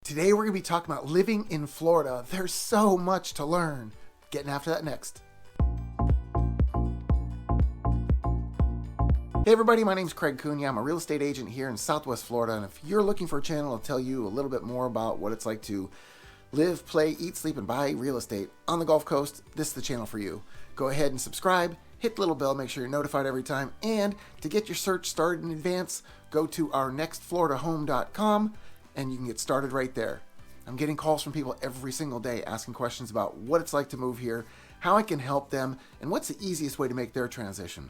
Today we're going to be talking about living in Florida. There's so much to learn. Getting after that next. Hey everybody, my name's Craig Cunha. I'm a real estate agent here in Southwest Florida, and if you're looking for a channel to tell you a little bit more about what it's like to live, play, eat, sleep, and buy real estate on the Gulf Coast, this is the channel for you. Go ahead and subscribe, hit the little bell, make sure you're notified every time, and to get your search started in advance, go to our nextfloridahome.com and you can get started right there. I'm getting calls from people every single day asking questions about what it's like to move here, how I can help them, and what's the easiest way to make their transition.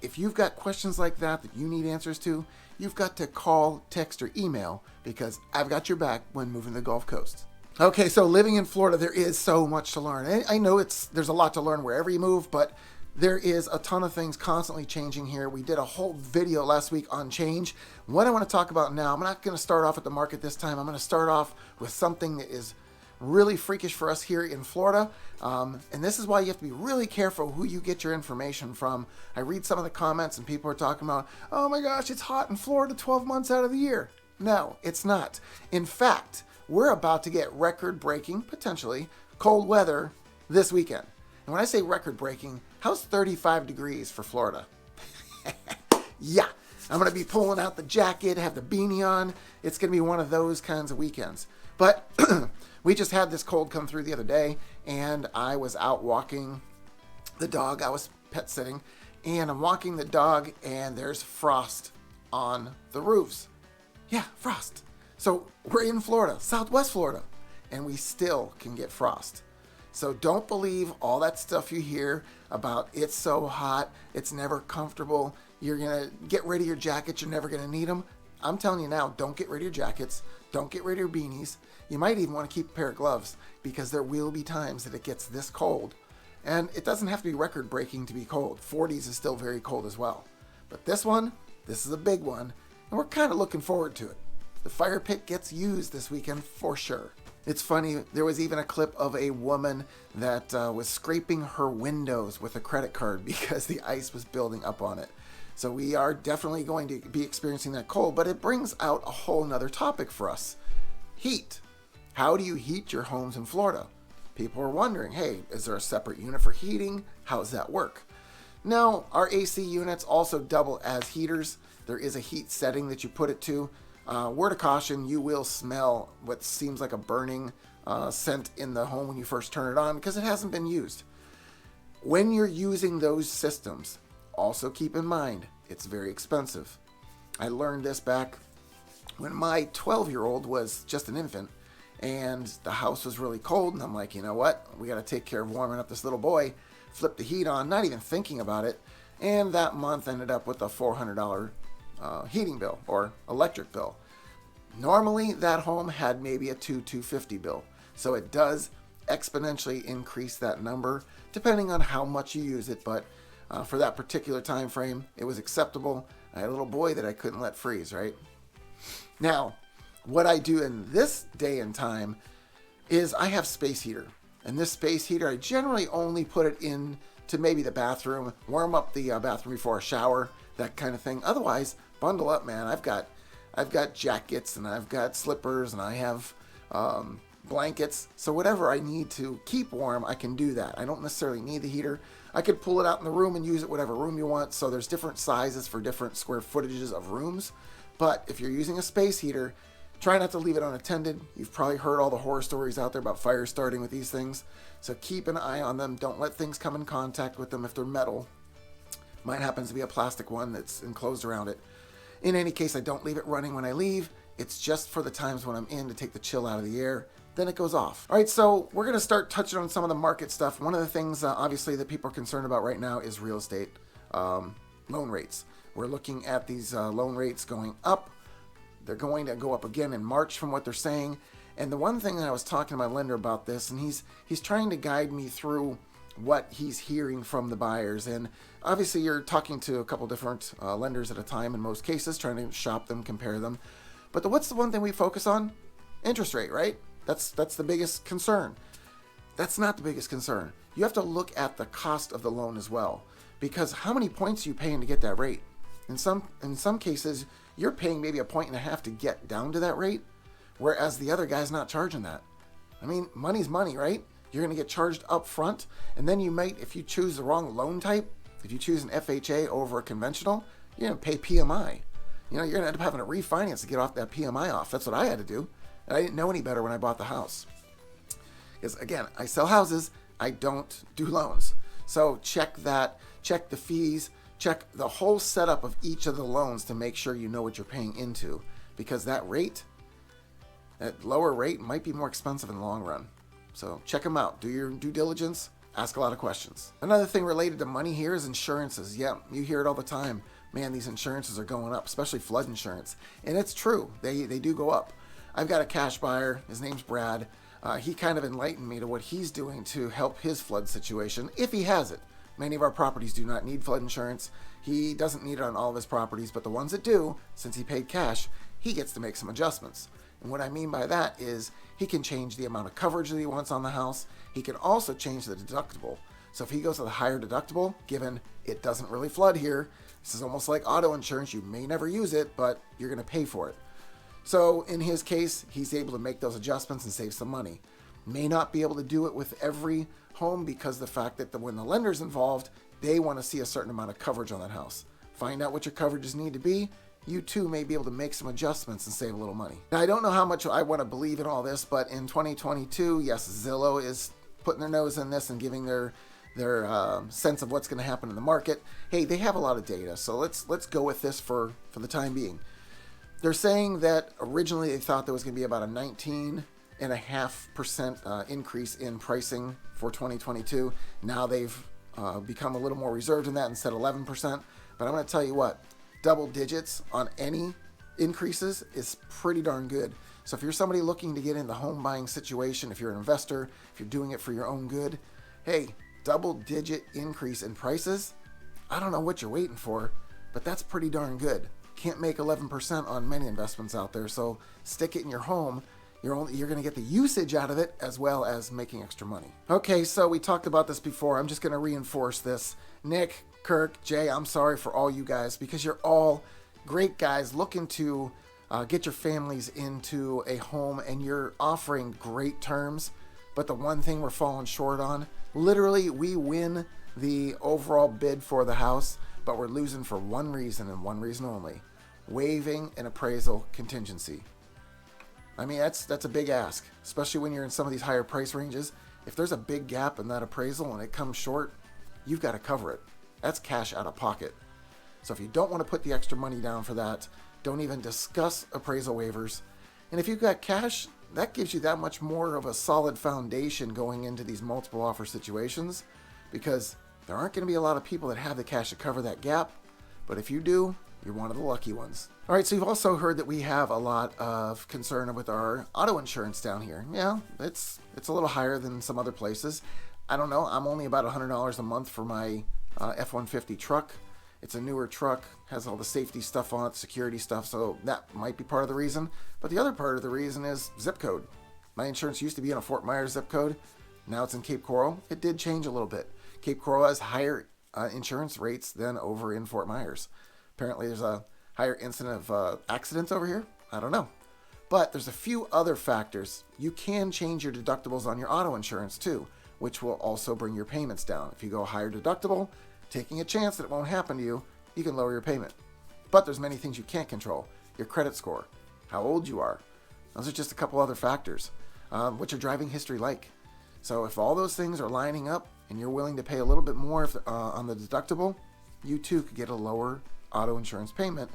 If you've got questions like that you need answers to, you've got to call, text, or email because I've got your back when moving to the Gulf Coast. Okay, so living in Florida, there is so much to learn. I know there's a lot to learn wherever you move, but there is a ton of things constantly changing here. We did a whole video last week on change. What I want to talk about now, I'm not going to start off at the market this time. I'm going to start off with something that is really freakish for us here in Florida. And this is why you have to be really careful who you get your information from. I read some of the comments and people are talking about, oh my gosh, it's hot in Florida 12 months out of the year. No, it's not. In fact, we're about to get record-breaking, potentially, cold weather this weekend. And when I say record-breaking, how's 35 degrees for Florida? Yeah, I'm going to be pulling out the jacket, have the beanie on. It's going to be one of those kinds of weekends. But we just had this cold come through the other day, and I was out walking the dog. I was pet sitting, and I'm walking the dog, and there's frost on the roofs. Yeah, frost. So we're in Florida, Southwest Florida, and we still can get frost. So don't believe all that stuff you hear about it's so hot, it's never comfortable, you're going to get rid of your jackets, you're never going to need them. I'm telling you now, don't get rid of your jackets, don't get rid of your beanies. You might even want to keep a pair of gloves because there will be times that it gets this cold. And it doesn't have to be record-breaking to be cold. 40s is still very cold as well. But this is a big one, and we're kind of looking forward to it. The fire pit gets used this weekend for sure. It's funny, there was even a clip of a woman that was scraping her windows with a credit card because the ice was building up on it. So we are definitely going to be experiencing that cold, but it brings out a whole nother topic for us. Heat. How do you heat your homes in Florida? People are wondering, hey, is there a separate unit for heating? How does that work? Now, our AC units also double as heaters. There is a heat setting that you put it to. Word of caution, you will smell what seems like a burning scent in the home when you first turn it on because it hasn't been used. When you're using those systems, also keep in mind, it's very expensive. I learned this back when my 12-year-old was just an infant and the house was really cold, and I'm like, you know what? We got to take care of warming up this little boy. Flip the heat on, not even thinking about it, and that month ended up with a $400 heating bill or electric bill. Normally that home had maybe a $250 bill, so it does exponentially increase that number depending on how much you use it, but for that particular time frame it was acceptable. I had a little boy that I couldn't let freeze, right? Now what I do in this day and time is I have space heater, and this space heater I generally only put it in to maybe the bathroom, warm up the bathroom before a shower, that kind of thing. Otherwise, bundle up, man. I've got jackets and I've got slippers and I have blankets. So whatever I need to keep warm, I can do that. I don't necessarily need the heater. I could pull it out in the room and use it whatever room you want. So there's different sizes for different square footages of rooms. But if you're using a space heater, try not to leave it unattended. You've probably heard all the horror stories out there about fire starting with these things. So keep an eye on them. Don't let things come in contact with them if they're metal. Mine happens to be a plastic one that's enclosed around it. In any case, I don't leave it running when I leave. It's just for the times when I'm in to take the chill out of the air. Then it goes off. All right, so we're going to start touching on some of the market stuff. One of the things, obviously, that people are concerned about right now is real estate loan rates. We're looking at these loan rates going up. They're going to go up again in March from what they're saying. And the one thing that I was talking to my lender about this, and he's trying to guide me through what he's hearing from the buyers. And obviously you're talking to a couple different lenders at a time in most cases, trying to shop them, compare them. But what's the one thing we focus on? Interest rate, right? That's the biggest concern. That's not the biggest concern. You have to look at the cost of the loan as well, because how many points are you paying to get that rate? In some cases, you're paying maybe 1.5 points to get down to that rate, whereas the other guy's not charging that. I mean, money's money, right? You're going to get charged up front, and then you might, if you choose the wrong loan type, if you choose an FHA over a conventional, you're going to pay PMI. You're going to end up having to refinance to get off that PMI off. That's what I had to do. And I didn't know any better when I bought the house. Because, again, I sell houses. I don't do loans. So check that. Check the fees. Check the whole setup of each of the loans to make sure you know what you're paying into. Because that rate, that lower rate, might be more expensive in the long run. So check them out. Do your due diligence. Ask a lot of questions. Another thing related to money here is insurances. Yeah, you hear it all the time. Man, these insurances are going up, especially flood insurance. And it's true. They do go up. I've got a cash buyer. His name's Brad. He kind of enlightened me to what he's doing to help his flood situation, if he has it. Many of our properties do not need flood insurance. He doesn't need it on all of his properties, but the ones that do, since he paid cash, he gets to make some adjustments. And what I mean by that is he can change the amount of coverage that he wants on the house. He can also change the deductible. So if he goes with a higher deductible, given it doesn't really flood here, this is almost like auto insurance. You may never use it, but you're going to pay for it. So in his case, he's able to make those adjustments and save some money. May not be able to do it with every home because the fact that when the lender's involved, they want to see a certain amount of coverage on that house. Find out what your coverages need to be. You too may be able to make some adjustments and save a little money. Now, I don't know how much I want to believe in all this, but in 2022, yes, Zillow is putting their nose in this and giving their sense of what's going to happen in the market. Hey, they have a lot of data, so let's go with this for the time being. They're saying that originally they thought there was going to be about a 19.5% increase in pricing for 2022. Now they've become a little more reserved in that and said 11%. But I'm going to tell you what, double digits on any increases is pretty darn good. So if you're somebody looking to get in the home buying situation, if you're an investor, if you're doing it for your own good, hey, double digit increase in prices, I don't know what you're waiting for, but that's pretty darn good. Can't make 11% on many investments out there, so stick it in your home. You're going to get the usage out of it as well as making extra money. Okay, so we talked about this before. I'm just going to reinforce this. Nick, Kirk, Jay, I'm sorry for all you guys because you're all great guys looking to get your families into a home, and you're offering great terms. But the one thing we're falling short on, literally we win the overall bid for the house, but we're losing for one reason and one reason only: waiving an appraisal contingency. I mean, that's a big ask, especially when you're in some of these higher price ranges. If there's a big gap in that appraisal and it comes short, you've got to cover it. That's cash out of pocket. So if you don't want to put the extra money down for that, don't even discuss appraisal waivers. And if you've got cash, that gives you that much more of a solid foundation going into these multiple offer situations, because there aren't going to be a lot of people that have the cash to cover that gap. But if you do, you're one of the lucky ones. All right, so you've also heard that we have a lot of concern with our auto insurance down here. Yeah, it's a little higher than some other places. I don't know. I'm only about $100 a month for my F-150 truck. It's a newer truck, has all the safety stuff on it, security stuff, so that might be part of the reason. But the other part of the reason is zip code. My insurance used to be in a Fort Myers zip code. Now it's in Cape Coral. It did change a little bit. Cape Coral has higher insurance rates than over in Fort Myers. Apparently there's a higher incident of accidents over here. I don't know. But there's a few other factors. You can change your deductibles on your auto insurance too, which will also bring your payments down. If you go higher deductible, taking a chance that it won't happen to you, you can lower your payment. But there's many things you can't control. Your credit score, how old you are. Those are just a couple other factors. What's your driving history like? So if all those things are lining up and you're willing to pay a little bit more on the deductible, you too could get a lower auto insurance payment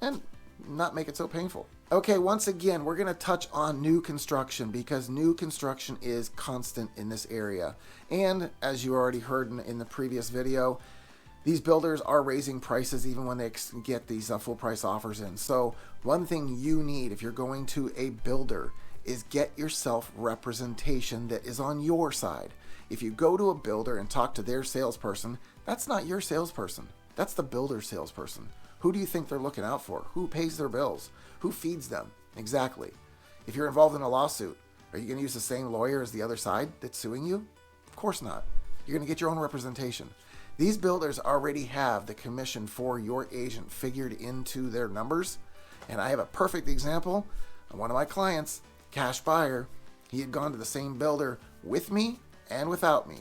and not make it so painful. Okay, once again, we're going to touch on new construction because new construction is constant in this area. And as you already heard in the previous video, these builders are raising prices even when they get these full price offers in. So one thing you need if you're going to a builder is get yourself representation that is on your side. If you go to a builder and talk to their salesperson, that's not your salesperson. That's the builder's salesperson. Who do you think they're looking out for? Who pays their bills? Who feeds them? Exactly. If you're involved in a lawsuit, are you going to use the same lawyer as the other side that's suing you? Of course not. You're going to get your own representation. These builders already have the commission for your agent figured into their numbers. And I have a perfect example And one of my clients, cash buyer, he had gone to the same builder with me and without me.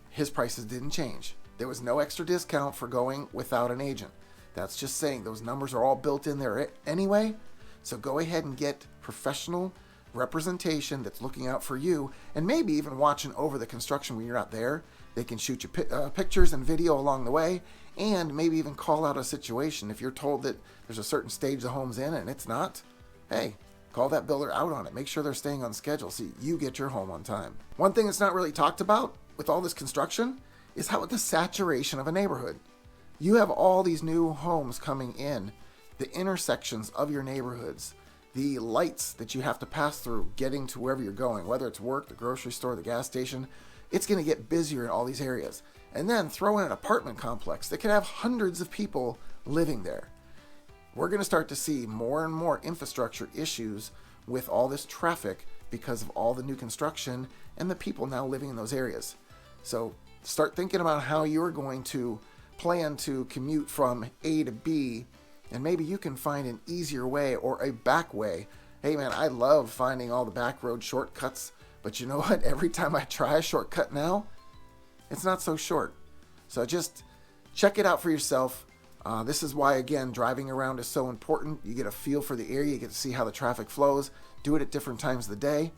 His prices didn't change. There was no extra discount for going without an agent. That's just saying those numbers are all built in there anyway. So go ahead and get professional representation that's looking out for you, and maybe even watching over the construction when you're not there. They can shoot you pictures and video along the way, and maybe even call out a situation. If you're told that there's a certain stage the home's in and it's not, hey, call that builder out on it. Make sure they're staying on schedule so you get your home on time. One thing that's not really talked about with all this construction is how the saturation of a neighborhood. You have all these new homes coming in, the intersections of your neighborhoods, the lights that you have to pass through getting to wherever you're going, whether it's work, the grocery store, the gas station. It's going to get busier in all these areas. And then throw in an apartment complex that can have hundreds of people living there. We're going to start to see more and more infrastructure issues with all this traffic because of all the new construction and the people now living in those areas. So start thinking about how you're going to plan to commute from A to B, and maybe you can find an easier way or a back way. Hey man, I love finding all the back road shortcuts, but you know what? Every time I try a shortcut now, it's not so short. So just check it out for yourself. This is why, again, driving around is so important. You get a feel for the area. You get to see how the traffic flows. Do it at different times of the day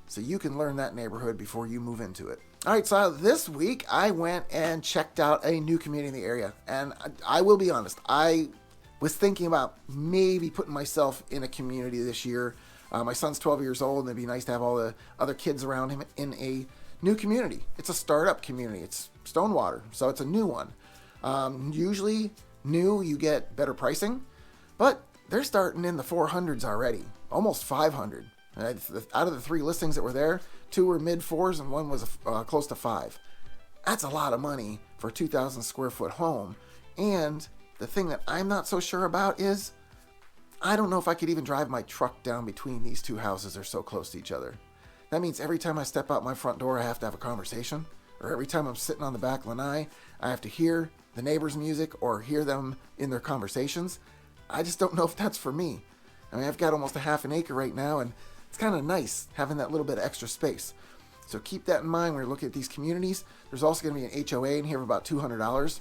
so you can learn that neighborhood before you move into it. All right, so this week I went and checked out a new community in the area. And I will be honest, I was thinking about maybe putting myself in a community this year. My son's 12 years old, and it'd be nice to have all the other kids around him in a new community. It's a startup community. It's Stonewater, so it's a new one. Usually new, you get better pricing, but they're starting in the 400s already, almost 500. Out of the 3 listings that were there, 2 were mid 4s and 1 was close to 5. That's a lot of money for a 2,000 square foot home. And the thing that I'm not so sure about is I don't know if I could even drive my truck down between these 2 houses. They're so close to each other. That means every time I step out my front door, I have to have a conversation. Or every time I'm sitting on the back lanai, I have to hear the neighbors' music or hear them in their conversations. I just don't know if that's for me. I mean, I've got almost a half an acre right now, and it's kind of nice having that little bit of extra space. So keep that in mind when you're looking at these communities. There's also going to be an HOA in here of about $200.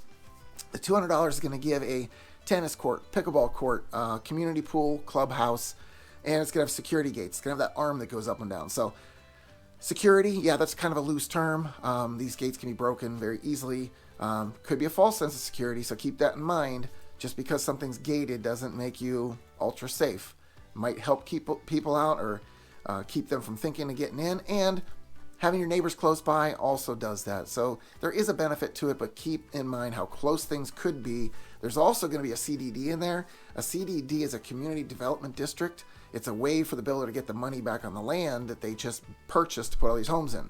The $200 is going to give a tennis court, pickleball court, community pool, clubhouse, and it's going to have security gates. It's going to have that arm that goes up and down. So security, yeah, that's kind of a loose term. These gates can be broken very easily. Could be a false sense of security, so keep that in mind. Just because something's gated doesn't make you ultra safe. Might help keep people out or keep them from thinking of getting in, and having your neighbors close by also does that. So there is a benefit to it, but keep in mind how close things could be. There's also going to be a CDD in there. A CDD is a community development district. It's a way for the builder to get the money back on the land that they just purchased to put all these homes in.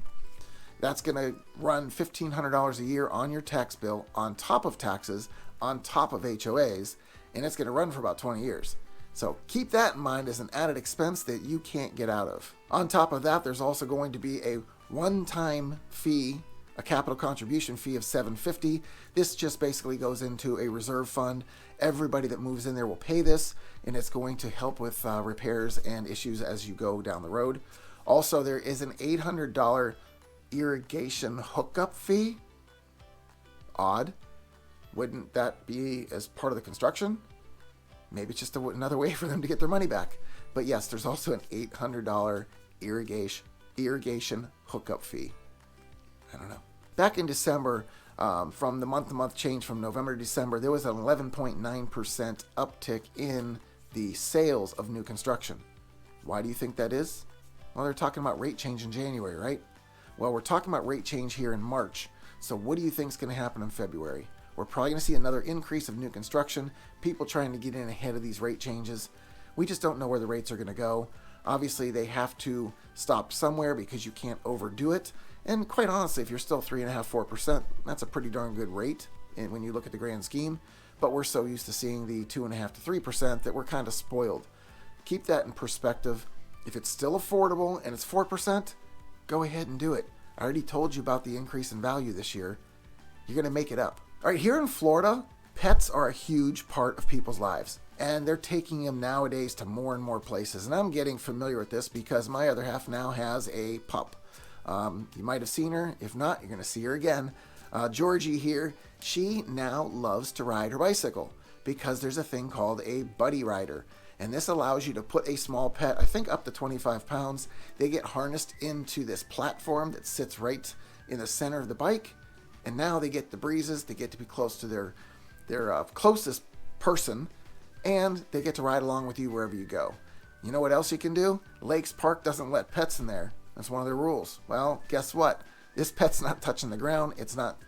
That's going to run $1,500 a year on your tax bill, on top of taxes, on top of HOAs, and it's going to run for about 20 years. So keep that in mind as an added expense that you can't get out of. On top of that, there's also going to be a one-time fee, a capital contribution fee of $750. This just basically goes into a reserve fund. Everybody that moves in there will pay this, and it's going to help with repairs and issues as you go down the road. Also, there is an $800 irrigation hookup fee. Odd. Wouldn't that be as part of the construction? Maybe it's just another way for them to get their money back. But yes, there's also an $800 irrigation hookup fee. I don't know. Back in December, from the month-to-month change from November to December, there was an 11.9% uptick in the sales of new construction. Why do you think that is? Well, they're talking about rate change in January, right? Well, we're talking about rate change here in March. So what do you think is going to happen in February? We're probably going to see another increase of new construction, people trying to get in ahead of these rate changes. We just don't know where the rates are going to go. Obviously, they have to stop somewhere because you can't overdo it. And quite honestly, if you're still 3.5%, 4%, that's a pretty darn good rate when you look at the grand scheme. But we're so used to seeing the 2.5% to 3% that we're kind of spoiled. Keep that in perspective. If it's still affordable and it's 4%, go ahead and do it. I already told you about the increase in value this year. You're going to make it up. All right, here in Florida, pets are a huge part of people's lives. And they're taking them nowadays to more and more places. And I'm getting familiar with this because my other half now has a pup. You might have seen her. If not, you're going to see her again. Georgie here, she now loves to ride her bicycle because there's a thing called a buddy rider. And this allows you to put a small pet, I think up to 25 pounds. They get harnessed into this platform that sits right in the center of the bike. And now they get the breezes. They get to be close to their closest person. And they get to ride along with you wherever you go. You know what else you can do? Lakes Park doesn't let pets in there. That's one of their rules. Well, guess what? This pet's not touching the ground. It's not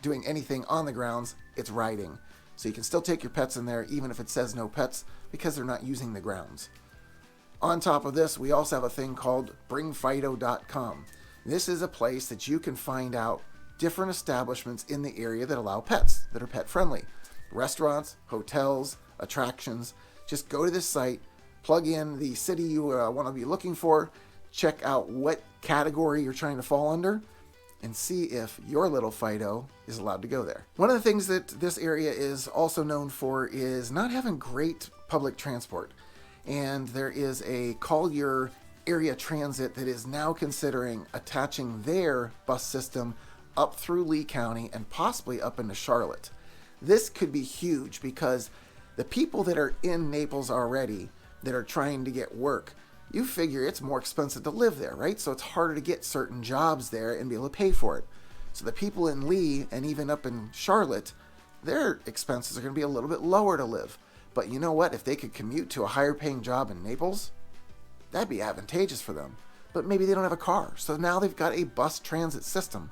doing anything on the grounds. It's riding. So you can still take your pets in there even if it says no pets because they're not using the grounds. On top of this, we also have a thing called bringfido.com. This is a place that you can find out different establishments in the area that allow pets, that are pet friendly. Restaurants, hotels, attractions. Just go to this site, plug in the city you want to be looking for, check out what category you're trying to fall under, and see if your little Fido is allowed to go there. One of the things that this area is also known for is not having great public transport. And there is a Collier Area Transit that is now considering attaching their bus system up through Lee County and possibly up into Charlotte. This could be huge because the people that are in Naples already that are trying to get work, you figure it's more expensive to live there, right? So it's harder to get certain jobs there and be able to pay for it. So the people in Lee and even up in Charlotte, their expenses are going to be a little bit lower to live. But you know what? If they could commute to a higher paying job in Naples, that'd be advantageous for them. But maybe they don't have a car. So now they've got a bus transit system.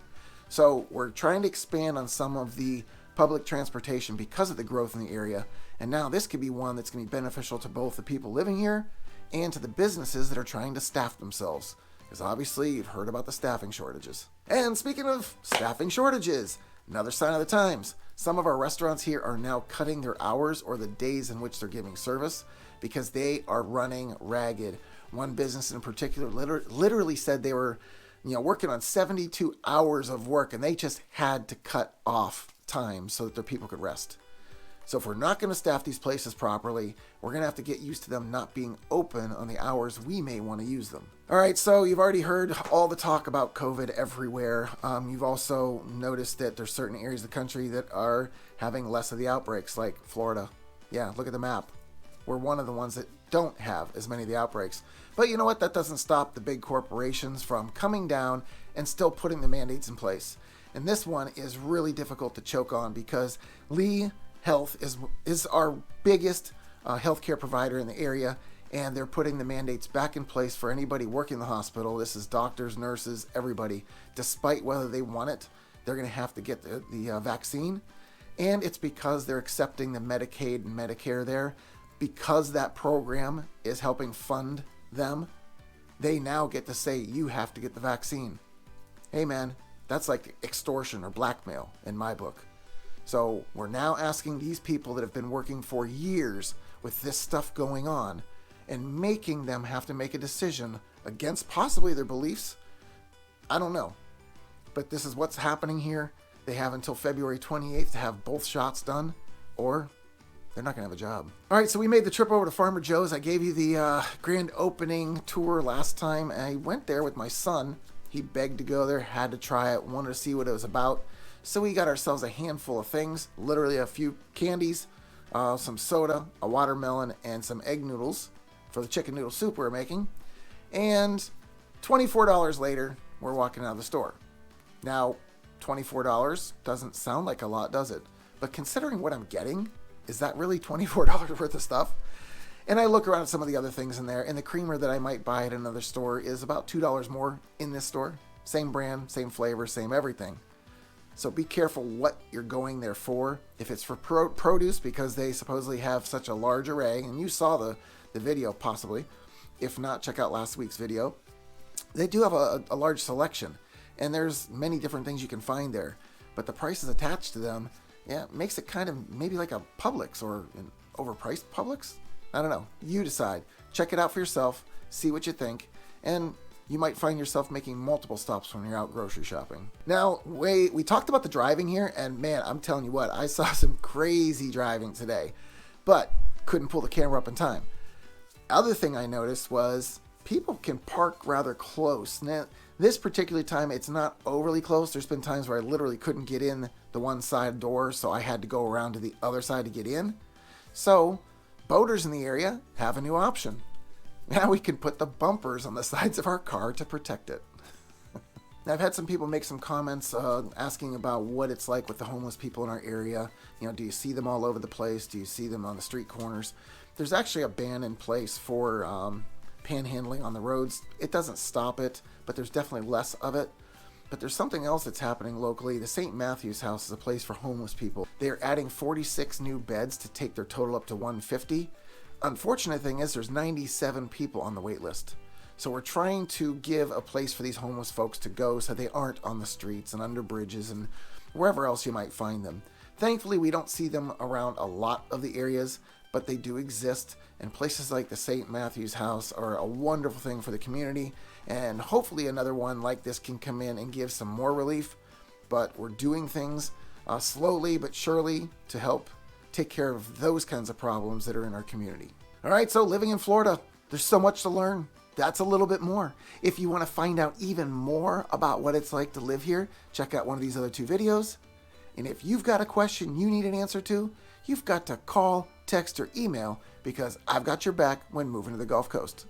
So we're trying to expand on some of the public transportation because of the growth in the area. And now this could be one that's going to be beneficial to both the people living here and to the businesses that are trying to staff themselves. Because obviously you've heard about the staffing shortages. And speaking of staffing shortages, another sign of the times. Some of our restaurants here are now cutting their hours or the days in which they're giving service because they are running ragged. One business in particular literally said they were working on 72 hours of work and they just had to cut off time so that their people could rest. So if we're not going to staff these places properly, we're going to have to get used to them not being open on the hours we may want to use them. All right, so you've already heard all the talk about COVID everywhere. You've also noticed that there's certain areas of the country that are having less of the outbreaks, like Florida. Yeah, look at the map. We're one of the ones that don't have as many of the outbreaks. But you know what? That doesn't stop the big corporations from coming down and still putting the mandates in place. And this one is really difficult to choke on because Lee Health is our biggest healthcare provider in the area, and they're putting the mandates back in place for anybody working in the hospital. This is doctors, nurses, everybody. Despite whether they want it, they're going to have to get the vaccine. And it's because they're accepting the Medicaid and Medicare there. Because that program is helping fund them, they now get to say, you have to get the vaccine. Hey man, that's like extortion or blackmail in my book. So we're now asking these people that have been working for years with this stuff going on and making them have to make a decision against possibly their beliefs. I don't know. But this is what's happening here. They have until February 28th to have both shots done, or they're not going to have a job. All right, so we made the trip over to Farmer Joe's. I gave you the grand opening tour last time. I went there with my son. He begged to go there, had to try it, wanted to see what it was about. So we got ourselves a handful of things, literally a few candies, some soda, a watermelon, and some egg noodles for the chicken noodle soup we're making. And $24 later, we're walking out of the store. Now, $24 doesn't sound like a lot, does it? But considering what I'm getting, is that really $24 worth of stuff? And I look around at some of the other things in there, and the creamer that I might buy at another store is about $2 more in this store. Same brand, same flavor, same everything. So be careful what you're going there for. If it's for produce, because they supposedly have such a large array, and you saw the video possibly. If not, check out last week's video. They do have a large selection, and there's many different things you can find there. But the prices attached to them, yeah, makes it kind of maybe like a Publix or an overpriced Publix. I don't know. You decide. Check it out for yourself. See what you think. And you might find yourself making multiple stops when you're out grocery shopping. Now, we talked about the driving here, and man, I'm telling you what, I saw some crazy driving today. But couldn't pull the camera up in time. Other thing I noticed was people can park rather close. Now, this particular time, it's not overly close. There's been times where I literally couldn't get in the one side door, so I had to go around to the other side to get in. So, boaters in the area have a new option. Now we can put the bumpers on the sides of our car to protect it. Now, I've had some people make some comments asking about what it's like with the homeless people in our area. Do you see them all over the place? Do you see them on the street corners? There's actually a ban in place for panhandling on the roads. It doesn't stop it, but there's definitely less of it. But there's something else that's happening locally. The St. Matthew's House is a place for homeless people. They're adding 46 new beds to take their total up to 150. Unfortunate thing is there's 97 people on the wait list. So we're trying to give a place for these homeless folks to go so they aren't on the streets and under bridges and wherever else you might find them. Thankfully, we don't see them around a lot of the areas, but they do exist. And places like the St. Matthew's House are a wonderful thing for the community. And hopefully another one like this can come in and give some more relief. But we're doing things slowly but surely to help take care of those kinds of problems that are in our community. All right, so living in Florida, there's so much to learn. That's a little bit more. If you want to find out even more about what it's like to live here, check out one of these other 2 videos. And if you've got a question you need an answer to, you've got to call, text, or email, because I've got your back when moving to the Gulf Coast.